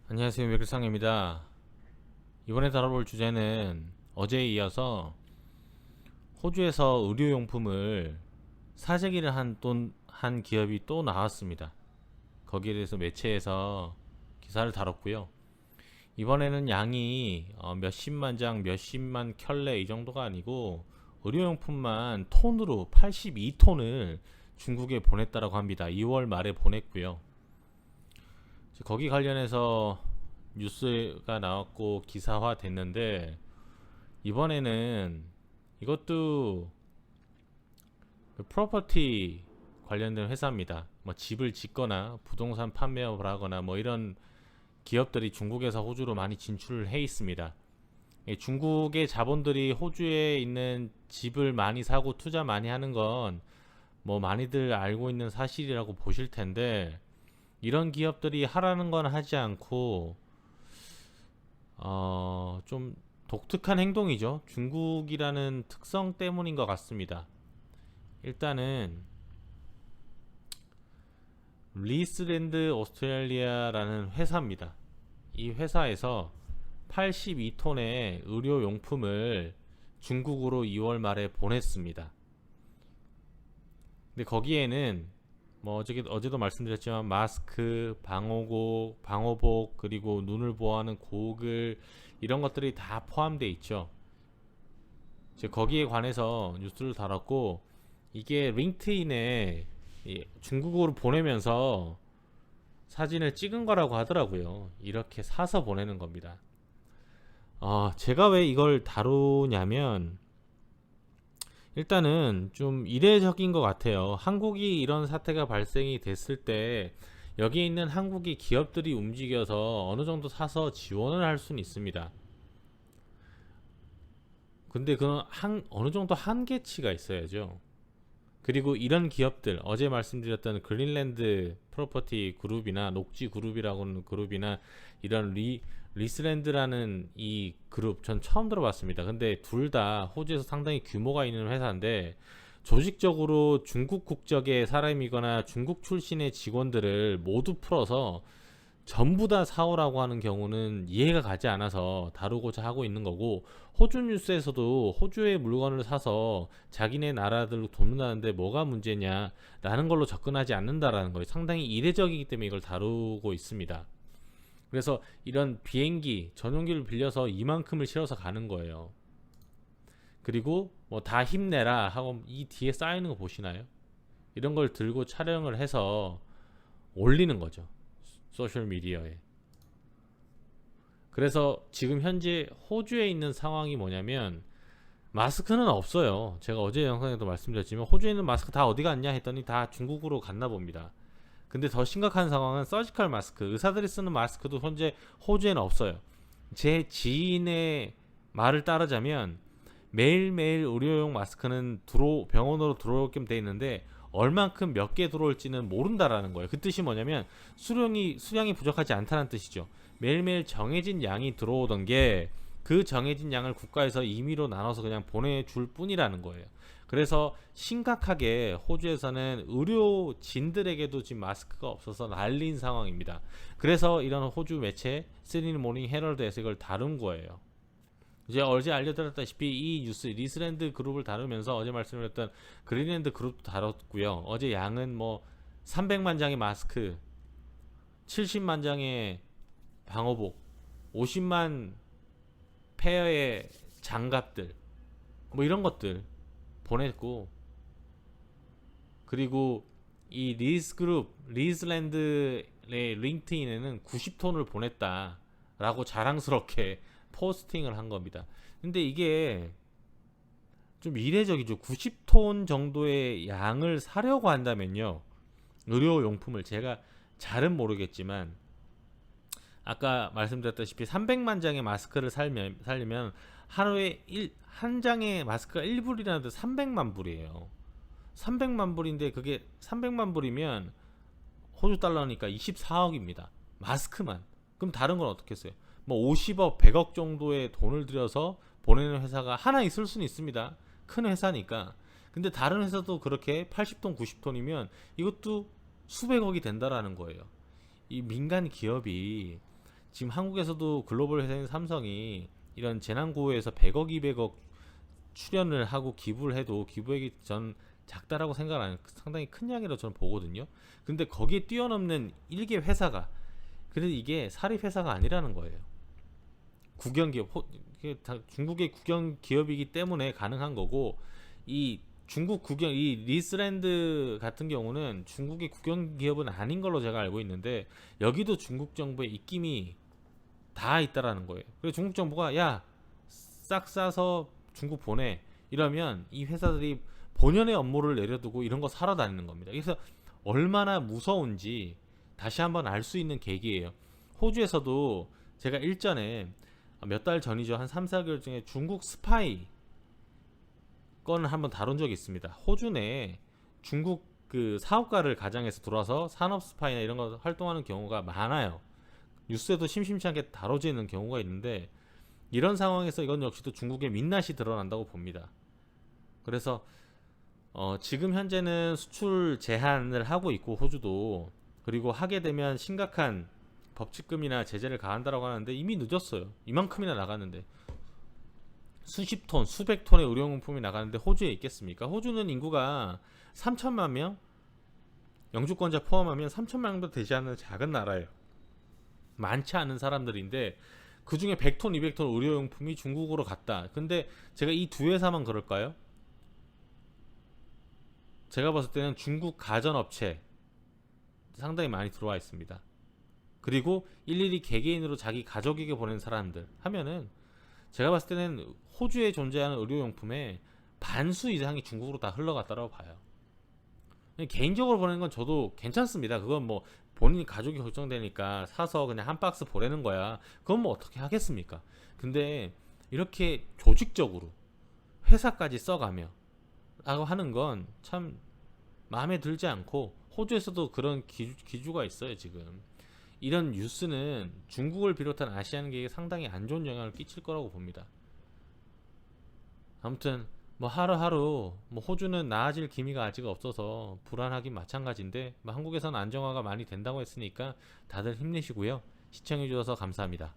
안녕하세요, 맥일상입니다. 이번에 다뤄볼 주제는 어제에 이어서 호주에서 의료용품을 사재기를 한 기업이 또 나왔습니다. 거기에 대해서 매체에서 기사를 다뤘고요. 이번에는 양이 몇십만 장, 몇십만 켤레 이 정도가 아니고 의료용품만 톤으로 82톤을 중국에 보냈다라고 합니다. 2월 말에 보냈고요. 거기 관련해서 뉴스가 나왔고 기사화 됐는데, 이번에는 이것도 프로퍼티 관련된 회사입니다. 뭐 집을 짓거나 부동산 판매업을 하거나 뭐 이런 기업들이 중국에서 호주로 많이 진출을 해 있습니다. 중국의 자본들이 호주에 있는 집을 많이 사고 투자 많이 하는 건 뭐 많이들 알고 있는 사실이라고 보실 텐데, 이런 기업들이 하라는 건 하지 않고 좀 독특한 행동이죠. 중국이라는 특성 때문인 것 같습니다. 일단은 리스랜드 오스트레일리아라는 회사입니다. 이 회사에서 82톤의 의료용품을 중국으로 2월 말에 보냈습니다. 근데 거기에는 뭐 어제도 말씀드렸지만 마스크, 방호복, 그리고 눈을 보호하는 고글 이런 것들이 다 포함되어 있죠. 거기에 관해서 뉴스를 다뤘고, 이게 링크인에 중국어로 보내면서 사진을 찍은 거라고 하더라고요. 이렇게 사서 보내는 겁니다. 제가 왜 이걸 다루냐면, 일단은 좀 이례적인 것 같아요. 한국이 이런 사태가 발생이 됐을 때 여기 있는 한국이 기업들이 움직여서 어느 정도 사서 지원을 할 수는 있습니다. 근데 그건 어느 정도 한계치가 있어야죠. 그리고 이런 기업들, 어제 말씀드렸던 그린랜드 프로퍼티 그룹이나 녹지 그룹이라고 하는 그룹이나 이런 리스랜드라는 이 그룹, 전 처음 들어봤습니다. 근데 둘 다 호주에서 상당히 규모가 있는 회사인데, 조직적으로 중국 국적의 사람이거나 중국 출신의 직원들을 모두 풀어서 전부 다 사오라고 하는 경우는 이해가 가지 않아서 다루고자 하고 있는 거고, 호주 뉴스에서도 호주의 물건을 사서 자기네 나라들로 돕는다는데 뭐가 문제냐라는 걸로 접근하지 않는다라는 거예요. 상당히 이례적이기 때문에 이걸 다루고 있습니다. 그래서 이런 비행기 전용기를 빌려서 이만큼을 실어서 가는 거예요. 그리고 뭐 다 힘내라 하고 이 뒤에 쌓이는 거 보시나요? 이런 걸 들고 촬영을 해서 올리는 거죠, 소셜 미디어에. 그래서 지금 현재 호주에 있는 상황이 뭐냐면, 마스크는 없어요. 제가 어제 영상에도 말씀드렸지만 호주에 있는 마스크 다 어디 갔냐 했더니 다 중국으로 갔나 봅니다. 근데 더 심각한 상황은 서지컬 마스크, 의사들이 쓰는 마스크도 현재 호주에는 없어요. 제 지인의 말을 따르자면 매일매일 의료용 마스크는 병원으로 들어오게끔 돼 있는데 얼만큼 몇 개 들어올지는 모른다라는 거예요. 그 뜻이 뭐냐면 수량이 부족하지 않다는 뜻이죠. 매일매일 정해진 양이 들어오던 게 그 정해진 양을 국가에서 임의로 나눠서 그냥 보내줄 뿐이라는 거예요. 그래서 심각하게 호주에서는 의료진들에게도 지금 마스크가 없어서 난리인 상황입니다. 그래서 이런 호주 매체 시드니 모닝 헤럴드에서 이걸 다룬 거예요. 이제 어제 알려드렸다시피 이 뉴스 리스랜드 그룹을 다루면서 어제 말씀드렸던 그린랜드 그룹도 다뤘고요. 어제 양은 뭐 300만 장의 마스크, 70만 장의 방호복, 50만 페어의 장갑들, 뭐 이런 것들 보냈고, 그리고 이 리스랜드의 링크인에는 90톤을 보냈다라고 자랑스럽게 포스팅을 한 겁니다. 근데 이게 좀 이례적이죠. 90톤 정도의 양을 사려고 한다면요, 의료용품을, 제가 잘은 모르겠지만 아까 말씀드렸다시피 300만 장의 마스크를 살려면 하루에 한 장의 마스크가 1불이라는데 300만 불이에요. 300만 불인데 그게 300만 불이면 호주 달러니까 24억입니다. 마스크만. 그럼 다른 건 어떻게 했어요? 뭐 50억, 100억 정도의 돈을 들여서 보내는 회사가 하나 있을 수는 있습니다. 큰 회사니까. 근데 다른 회사도 그렇게 80톤, 90톤이면 이것도 수백억이 된다라는 거예요. 이 민간 기업이 지금 한국에서도 글로벌 회사인 삼성이 이런 재난구호에서 100억, 200억 출연을 하고 기부를 해도 기부액이 전 작다라고 생각하는 상당히 큰 양이라고 저는 보거든요. 근데 거기에 뛰어넘는 일개 회사가, 그래도 이게 사립 회사가 아니라는 거예요. 국영 기업, 중국의 국영 기업이기 때문에 가능한 거고, 이 중국 국영, 이 리스랜드 같은 경우는 중국의 국영 기업은 아닌 걸로 제가 알고 있는데, 여기도 중국 정부의 입김이 다 있다라는 거예요. 그래서 중국 정부가 야, 싹 싸서 중국 보내, 이러면 이 회사들이 본연의 업무를 내려두고 이런 거 사러 다니는 겁니다. 그래서 얼마나 무서운지 다시 한번 알 수 있는 계기예요. 호주에서도 제가 일전에 몇 달 전이죠, 한 3, 4개월 전에 중국 스파이 건을 한번 다룬 적이 있습니다. 호주 내에 중국 그 사업가를 가장해서 들어와서 산업 스파이나 이런 거 활동하는 경우가 많아요. 뉴스에도 심심치 않게 다뤄지는 경우가 있는데, 이런 상황에서 이건 역시도 중국의 민낯이 드러난다고 봅니다. 그래서 지금 현재는 수출 제한을 하고 있고, 호주도, 그리고 하게 되면 심각한 법칙금이나 제재를 가한다라고 하는데 이미 늦었어요. 이만큼이나 나갔는데, 수십 톤, 수백 톤의 의료용품이 나가는데 호주에 있겠습니까? 호주는 인구가 3천만 명, 영주권자 포함하면 3천만 명도 되지 않는 작은 나라예요. 많지 않은 사람들인데 그 중에 100톤, 200톤 의료용품이 중국으로 갔다. 근데 제가 이 두 회사만 그럴까요? 제가 봤을 때는 중국 가전업체 상당히 많이 들어와 있습니다. 그리고 일일이 개개인으로 자기 가족에게 보낸 사람들 하면은, 제가 봤을 때는 호주에 존재하는 의료용품의 반수 이상이 중국으로 다 흘러갔다고 봐요. 개인적으로 보내는 건 저도 괜찮습니다. 그건 뭐 본인 가족이 걱정되니까 사서 그냥 한 박스 보내는 거야. 그건 뭐 어떻게 하겠습니까? 근데 이렇게 조직적으로 회사까지 써가며 라고 하는 건 참 마음에 들지 않고, 호주에서도 그런 기주가 있어요. 지금 이런 뉴스는 중국을 비롯한 아시안계에 상당히 안 좋은 영향을 끼칠 거라고 봅니다. 아무튼 뭐 하루하루 뭐 호주는 나아질 기미가 아직 없어서 불안하긴 마찬가지인데, 뭐 한국에서는 안정화가 많이 된다고 했으니까 다들 힘내시고요. 시청해주셔서 감사합니다.